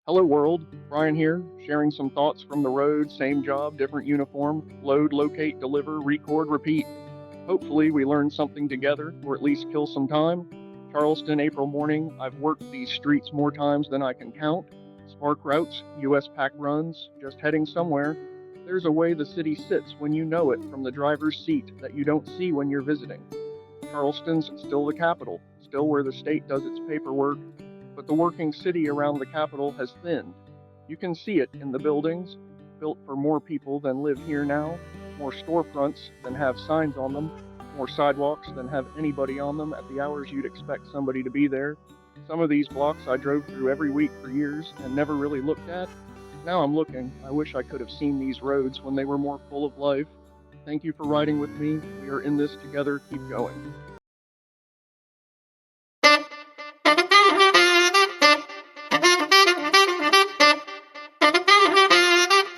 Hello world, Brian here, sharing some thoughts from the road, same job, different uniform, load, locate, deliver, record, repeat. Hopefully we learn something together, or at least kill some time. Charleston, April morning, I've worked these streets more times than I can count. Spark routes, US pack runs, just heading somewhere. There's a way the city sits when you know it from the driver's seat that you don't see when you're visiting. Charleston's still the capital, still where the state does its paperwork, but the working city around the capital has thinned. You can see it in the buildings, built for more people than live here now, more storefronts than have signs on them, more sidewalks than have anybody on them at the hours you'd expect somebody to be there. Some of these blocks I drove through every week for years and never really looked at. Now I'm looking. I wish I could have seen these roads when they were more full of life. Thank you for riding with me. We are in this together. Keep going.